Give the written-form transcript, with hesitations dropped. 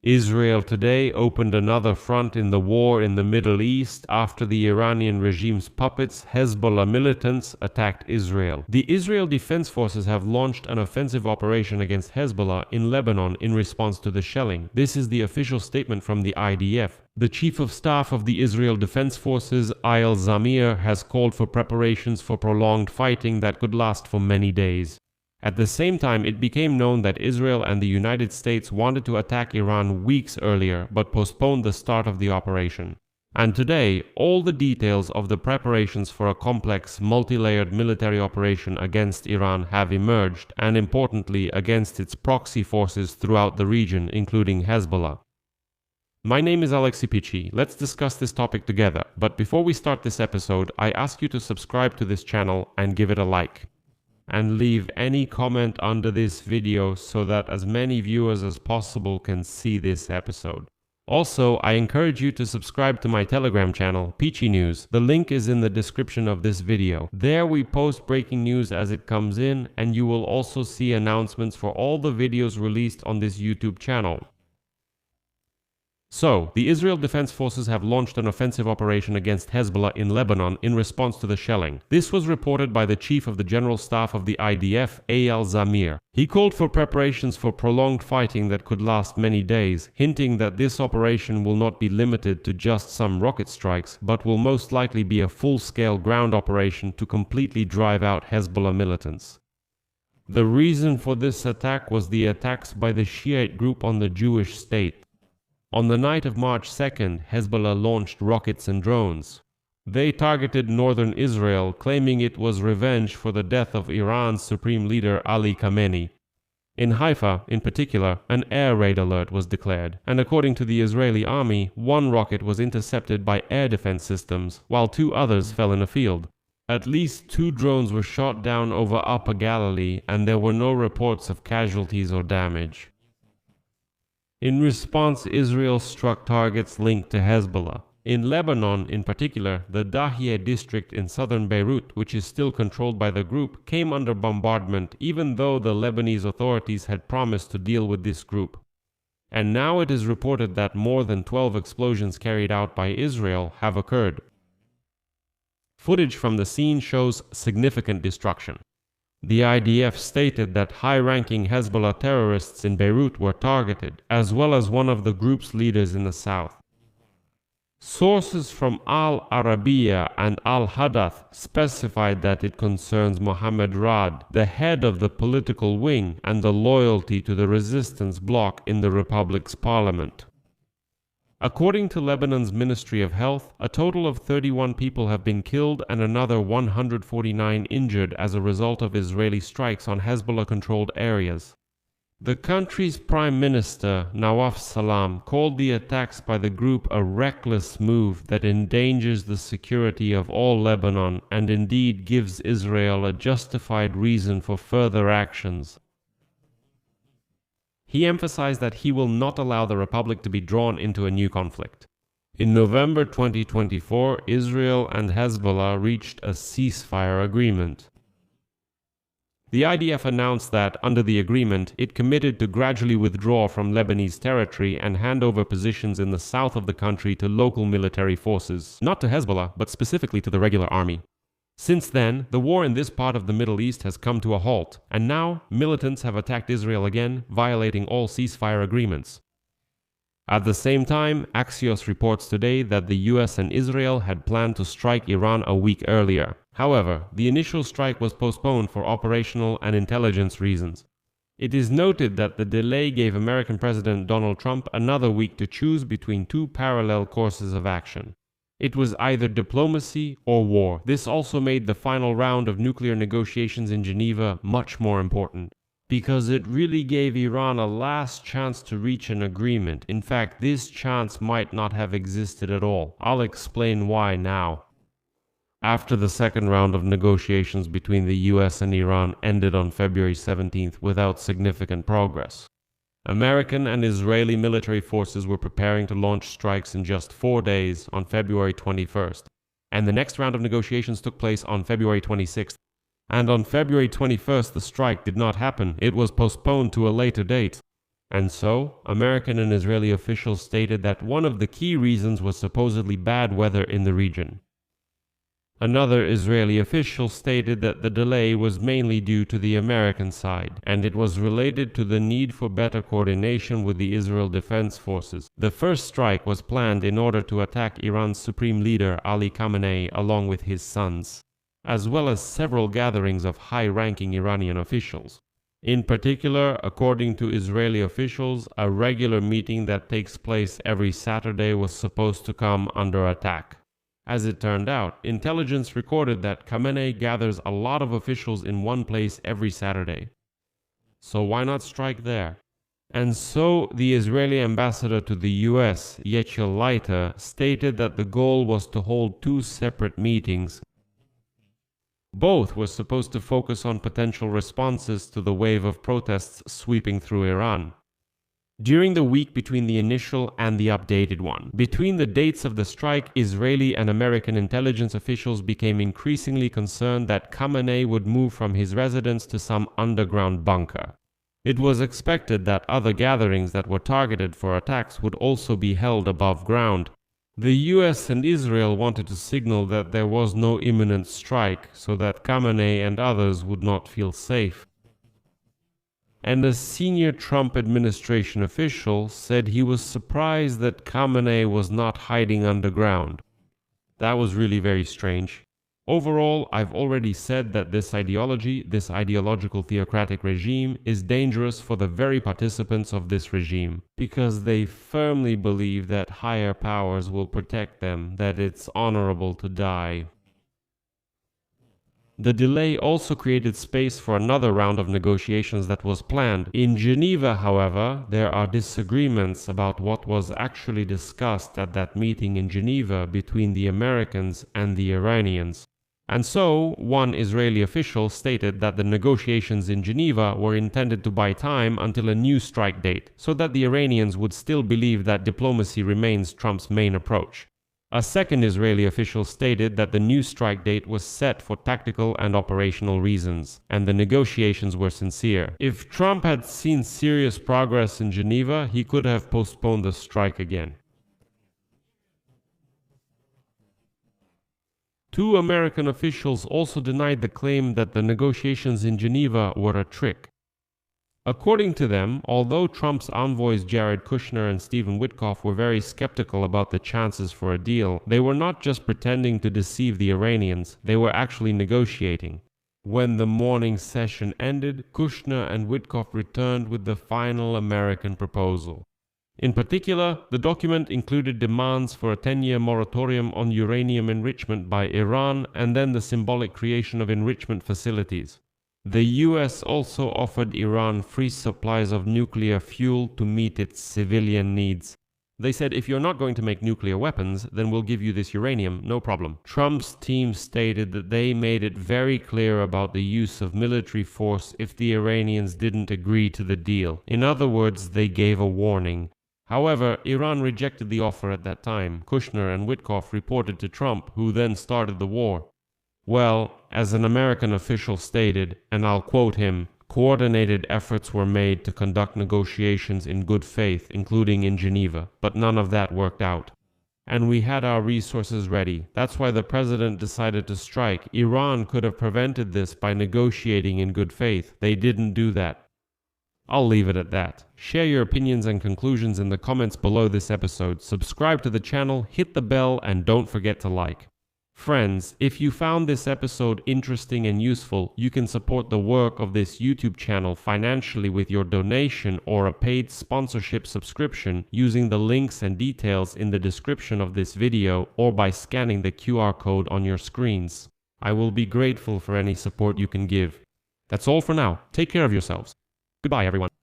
Israel today opened another front in the war in the Middle East after the Iranian regime's puppets, Hezbollah militants, attacked Israel. The Israel Defense Forces have launched an offensive operation against Hezbollah in Lebanon in response to the shelling. This is the official statement from the IDF. The Chief of Staff of the Israel Defense Forces, Iyal Zamir, has called for preparations for prolonged fighting that could last for many days. At the same time, it became known that Israel and the United States wanted to attack Iran weeks earlier, but postponed the start of the operation. And today, all the details of the preparations for a complex, multi-layered military operation against Iran have emerged, and importantly, against its proxy forces throughout the region, including Hezbollah. My name is Alexi Pichi. Let's discuss this topic together. But before we start this episode, I ask you to subscribe to this channel and give it a like. And leave any comment under this video so that as many viewers as possible can see this episode. Also, I encourage you to subscribe to my Telegram channel, Peachy News. The link is in the description of this video. There we post breaking news as it comes in, and you will also see announcements for all the videos released on this YouTube channel. So, the Israel Defense Forces have launched an offensive operation against Hezbollah in Lebanon in response to the shelling. This was reported by the Chief of the General Staff of the IDF, Iyal Zamir. He called for preparations for prolonged fighting that could last many days, hinting that this operation will not be limited to just some rocket strikes, but will most likely be a full-scale ground operation to completely drive out Hezbollah militants. The reason for this attack was the attacks by the Shiite group on the Jewish state. On the night of March 2nd, Hezbollah launched rockets and drones. They targeted northern Israel, claiming it was revenge for the death of Iran's supreme leader Ali Khamenei. In Haifa, in particular, an air raid alert was declared, and according to the Israeli army, one rocket was intercepted by air defense systems, while two others fell in a field. At least 2 drones were shot down over Upper Galilee, and there were no reports of casualties or damage. In response, Israel struck targets linked to Hezbollah. In Lebanon, in particular, the Dahiyeh district in southern Beirut, which is still controlled by the group, came under bombardment even though the Lebanese authorities had promised to deal with this group. And now it is reported that more than 12 explosions carried out by Israel have occurred. Footage from the scene shows significant destruction. The IDF stated that high-ranking Hezbollah terrorists in Beirut were targeted, as well as one of the group's leaders in the south. Sources from Al Arabiya and Al Hadath specified that it concerns Mohammed Rad, the head of the political wing, and the loyalty to the resistance bloc in the Republic's parliament. According to Lebanon's Ministry of Health, a total of 31 people have been killed and another 149 injured as a result of Israeli strikes on Hezbollah-controlled areas. The country's Prime Minister, Nawaf Salam, called the attacks by the group a reckless move that endangers the security of all Lebanon and indeed gives Israel a justified reason for further actions. He emphasized that he will not allow the Republic to be drawn into a new conflict. In November 2024, Israel and Hezbollah reached a ceasefire agreement. The IDF announced that, under the agreement, it committed to gradually withdraw from Lebanese territory and hand over positions in the south of the country to local military forces, not to Hezbollah, but specifically to the regular army. Since then, the war in this part of the Middle East has come to a halt, and now militants have attacked Israel again, violating all ceasefire agreements. At the same time, Axios reports today that the US and Israel had planned to strike Iran a week earlier. However, the initial strike was postponed for operational and intelligence reasons. It is noted that the delay gave American President Donald Trump another week to choose between 2 parallel courses of action. It was either diplomacy or war. This also made the final round of nuclear negotiations in Geneva much more important, because it really gave Iran a last chance to reach an agreement. In fact, this chance might not have existed at all. I'll explain why now. After the second round of negotiations between the US and Iran ended on February 17th without significant progress, American and Israeli military forces were preparing to launch strikes in just 4 days on February 21st, and the next round of negotiations took place on February 26th. And on February 21st, the strike did not happen. It was postponed to a later date. And so, American and Israeli officials stated that one of the key reasons was supposedly bad weather in the region. Another Israeli official stated that the delay was mainly due to the American side, and it was related to the need for better coordination with the Israel Defense Forces. The first strike was planned in order to attack Iran's supreme leader Ali Khamenei along with his sons, as well as several gatherings of high-ranking Iranian officials. In particular, according to Israeli officials, a regular meeting that takes place every Saturday was supposed to come under attack. As it turned out, intelligence recorded that Khamenei gathers a lot of officials in one place every Saturday. So why not strike there? And so the Israeli ambassador to the US, Yechiel Leiter, stated that the goal was to hold two separate meetings. Both were supposed to focus on potential responses to the wave of protests sweeping through Iran. During the week between the initial and the updated one, between the dates of the strike, Israeli and American intelligence officials became increasingly concerned that Khamenei would move from his residence to some underground bunker. It was expected that other gatherings that were targeted for attacks would also be held above ground. The US and Israel wanted to signal that there was no imminent strike so that Khamenei and others would not feel safe. And a senior Trump administration official said he was surprised that Khamenei was not hiding underground. That was really very strange. Overall, I've already said that this ideology, this ideological theocratic regime, is dangerous for the very participants of this regime, because they firmly believe that higher powers will protect them, that it's honorable to die. The delay also created space for another round of negotiations that was planned. In Geneva, however, there are disagreements about what was actually discussed at that meeting in Geneva between the Americans and the Iranians. And so, one Israeli official stated that the negotiations in Geneva were intended to buy time until a new strike date, so that the Iranians would still believe that diplomacy remains Trump's main approach. A second Israeli official stated that the new strike date was set for tactical and operational reasons, and the negotiations were sincere. If Trump had seen serious progress in Geneva, he could have postponed the strike again. Two American officials also denied the claim that the negotiations in Geneva were a trick. According to them, although Trump's envoys Jared Kushner and Stephen Witkoff were very skeptical about the chances for a deal, they were not just pretending to deceive the Iranians, they were actually negotiating. When the morning session ended, Kushner and Witkoff returned with the final American proposal. In particular, the document included demands for a 10-year moratorium on uranium enrichment by Iran and then the symbolic creation of enrichment facilities. The US also offered Iran free supplies of nuclear fuel to meet its civilian needs. They said, if you're not going to make nuclear weapons, then we'll give you this uranium, no problem. Trump's team stated that they made it very clear about the use of military force if the Iranians didn't agree to the deal. In other words, they gave a warning. However, Iran rejected the offer at that time. Kushner and Witkoff reported to Trump, who then started the war. Well, as an American official stated, and I'll quote him, coordinated efforts were made to conduct negotiations in good faith, including in Geneva, but none of that worked out. And we had our resources ready. That's why the president decided to strike. Iran could have prevented this by negotiating in good faith. They didn't do that. I'll leave it at that. Share your opinions and conclusions in the comments below this episode. Subscribe to the channel, hit the bell, and don't forget to like. Friends, if you found this episode interesting and useful, you can support the work of this YouTube channel financially with your donation or a paid sponsorship subscription using the links and details in the description of this video or by scanning the QR code on your screens. I will be grateful for any support you can give. That's all for now. Take care of yourselves. Goodbye, everyone.